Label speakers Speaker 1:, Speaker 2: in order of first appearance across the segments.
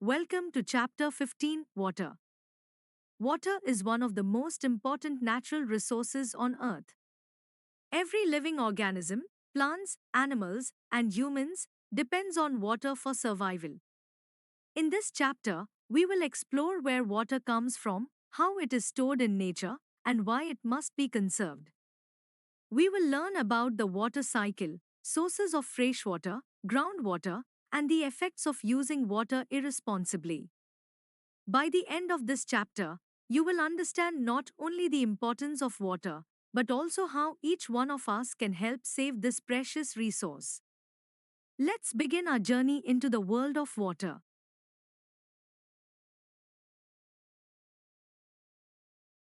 Speaker 1: Welcome to Chapter 15 Water. Water is one of the most important natural resources on Earth. Every living organism, plants, animals, and humans, depends on water for survival. In this chapter, we will explore where water comes from, how it is stored in nature, and why it must be conserved. We will learn about the water cycle, sources of fresh water, groundwater, and the effects of using water irresponsibly. By the end of this chapter, you will understand not only the importance of water, but also how each one of us can help save this precious resource. Let's begin our journey into the world of water.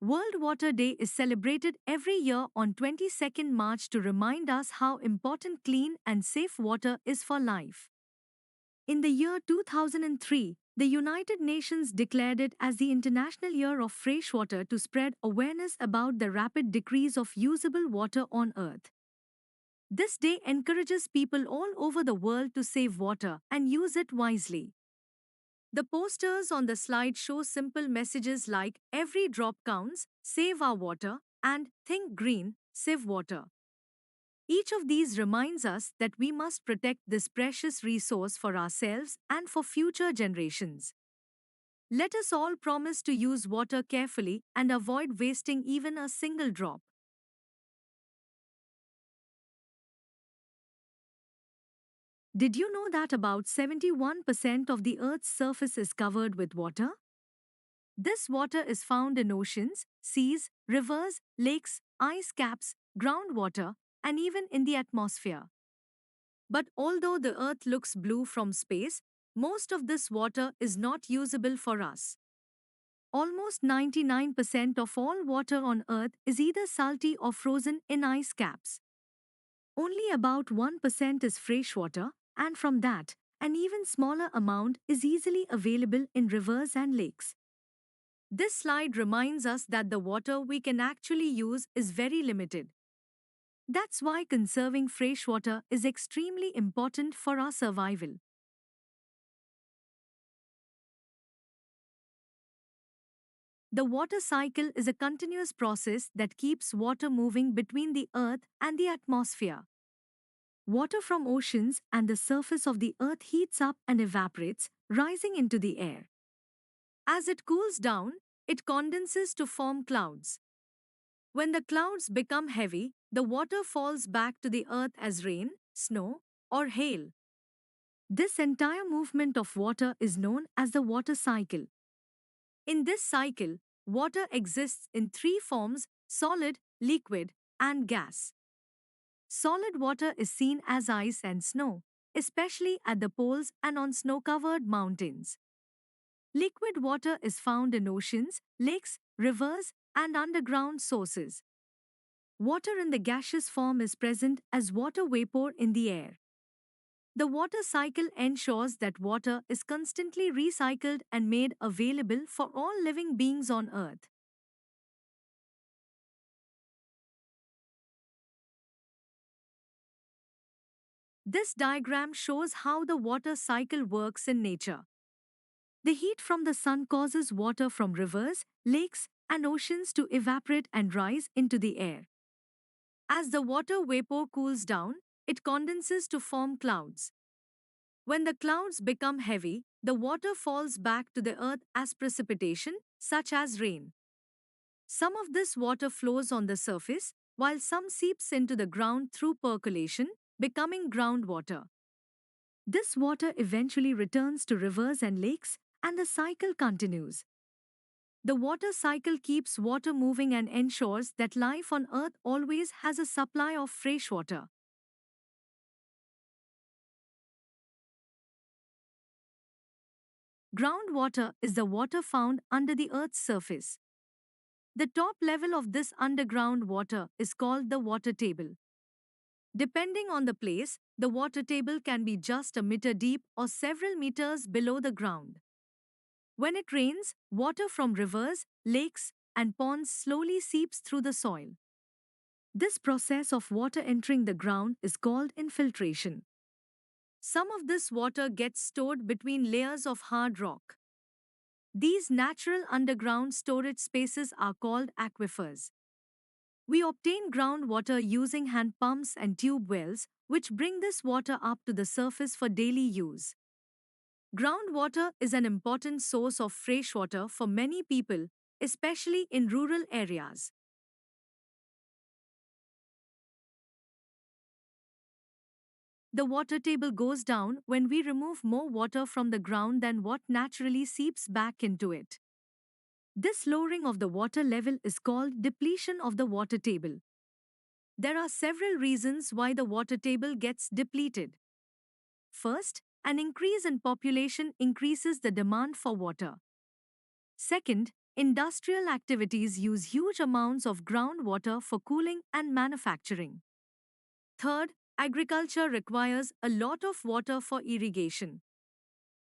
Speaker 1: World Water Day is celebrated every year on 22nd March to remind us how important clean and safe water is for life. In the year 2003, the United Nations declared it as the International Year of Freshwater to spread awareness about the rapid decrease of usable water on Earth. This day encourages people all over the world to save water and use it wisely. The posters on the slide show simple messages like "Every drop counts," "Save our water," and "Think green, save water." Each of these reminds us that we must protect this precious resource for ourselves and for future generations. Let us all promise to use water carefully and avoid wasting even a single drop. Did you know that about 71% of the Earth's surface is covered with water? This water is found in oceans, seas, rivers, lakes, ice caps, groundwater, and even in the atmosphere. But although the Earth looks blue from space, most of this water is not usable for us. Almost 99% of all water on Earth is either salty or frozen in ice caps. Only about 1% is freshwater, and from that, an even smaller amount is easily available in rivers and lakes. This slide reminds us that the water we can actually use is very limited. That's why conserving freshwater is extremely important for our survival. The water cycle is a continuous process that keeps water moving between the earth and the atmosphere. Water from oceans and the surface of the earth heats up and evaporates, rising into the air. As it cools down, it condenses to form clouds. When the clouds become heavy, the water falls back to the earth as rain, snow, or hail. This entire movement of water is known as the water cycle. In this cycle, water exists in three forms: solid, liquid, and gas. Solid water is seen as ice and snow, especially at the poles and on snow covered mountains. Liquid water is found in oceans, lakes, rivers, and underground sources. Water in the gaseous form is present as water vapor in the air. The water cycle ensures that water is constantly recycled and made available for all living beings on Earth. This diagram shows how the water cycle works in nature. The heat from the sun causes water from rivers, lakes, and oceans to evaporate and rise into the air. As the water vapor cools down, it condenses to form clouds. When the clouds become heavy, the water falls back to the earth as precipitation, such as rain. Some of this water flows on the surface, while some seeps into the ground through percolation, becoming groundwater. This water eventually returns to rivers and lakes, and the cycle continues. The water cycle keeps water moving and ensures that life on Earth always has a supply of fresh water. Groundwater is the water found under the Earth's surface. The top level of this underground water is called the water table. Depending on the place, the water table can be just a meter deep or several meters below the ground. When it rains, water from rivers, lakes, and ponds slowly seeps through the soil. This process of water entering the ground is called infiltration. Some of this water gets stored between layers of hard rock. These natural underground storage spaces are called aquifers. We obtain groundwater using hand pumps and tube wells, which bring this water up to the surface for daily use. Groundwater is an important source of fresh water for many people, especially in rural areas. The water table goes down when we remove more water from the ground than what naturally seeps back into it. This lowering of the water level is called depletion of the water table. There are several reasons why the water table gets depleted. First, an increase in population increases the demand for water. Second, industrial activities use huge amounts of groundwater for cooling and manufacturing. Third, agriculture requires a lot of water for irrigation.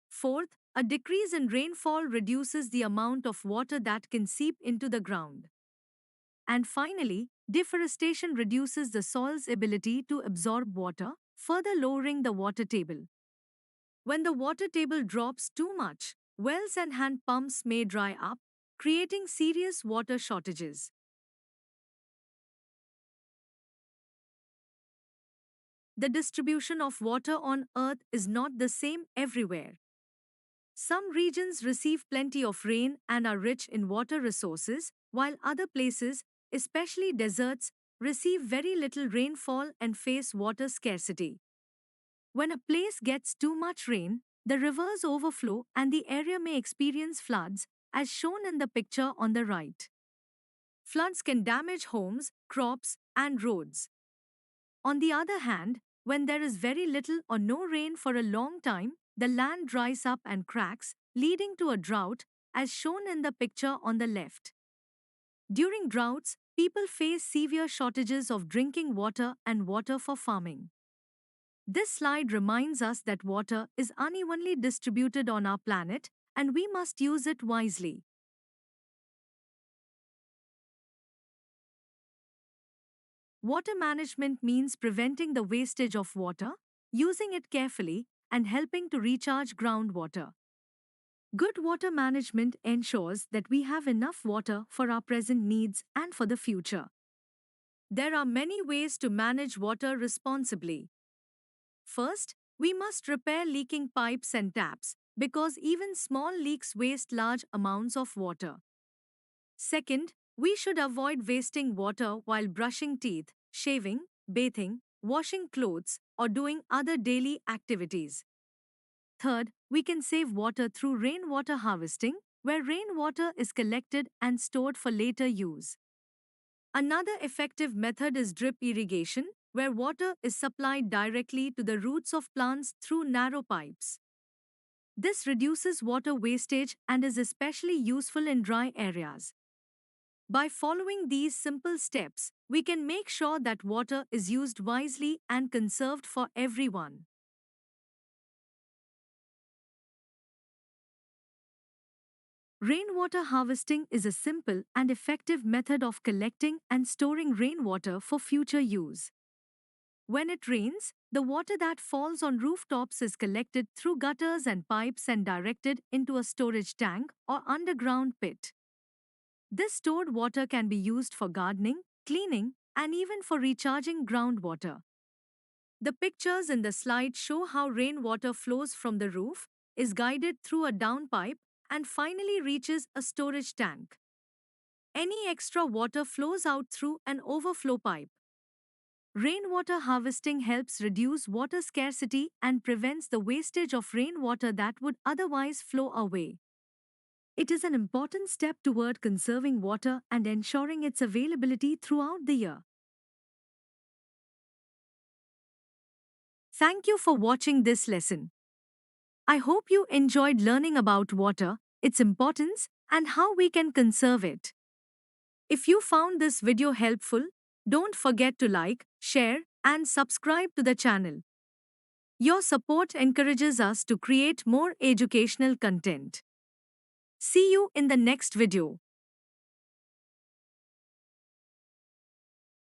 Speaker 1: Fourth, a decrease in rainfall reduces the amount of water that can seep into the ground. And finally, deforestation reduces the soil's ability to absorb water, further lowering the water table. When the water table drops too much, wells and hand pumps may dry up, creating serious water shortages. The distribution of water on Earth is not the same everywhere. Some regions receive plenty of rain and are rich in water resources, while other places, especially deserts, receive very little rainfall and face water scarcity. When a place gets too much rain, the rivers overflow and the area may experience floods, as shown in the picture on the right. Floods can damage homes, crops, and roads. On the other hand, when there is very little or no rain for a long time, the land dries up and cracks, leading to a drought, as shown in the picture on the left. During droughts, people face severe shortages of drinking water and water for farming. This slide reminds us that water is unevenly distributed on our planet, and we must use it wisely. Water management means preventing the wastage of water, using it carefully, and helping to recharge groundwater. Good water management ensures that we have enough water for our present needs and for the future. There are many ways to manage water responsibly. First, we must repair leaking pipes and taps, because even small leaks waste large amounts of water. Second, we should avoid wasting water while brushing teeth, shaving, bathing, washing clothes, or doing other daily activities. Third, we can save water through rainwater harvesting, where rainwater is collected and stored for later use. Another effective method is drip irrigation, where water is supplied directly to the roots of plants through narrow pipes. This reduces water wastage and is especially useful in dry areas. By following these simple steps, we can make sure that water is used wisely and conserved for everyone. Rainwater harvesting is a simple and effective method of collecting and storing rainwater for future use. When it rains, the water that falls on rooftops is collected through gutters and pipes and directed into a storage tank or underground pit. This stored water can be used for gardening, cleaning, and even for recharging groundwater. The pictures in the slide show how rainwater flows from the roof, is guided through a downpipe, and finally reaches a storage tank. Any extra water flows out through an overflow pipe. Rainwater harvesting helps reduce water scarcity and prevents the wastage of rainwater that would otherwise flow away. It is an important step toward conserving water and ensuring its availability throughout the year. Thank you for watching this lesson. I hope you enjoyed learning about water, its importance, and how we can conserve it. If you found this video helpful, don't forget to like, share, and subscribe to the channel. Your support encourages us to create more educational content. See you in the next video.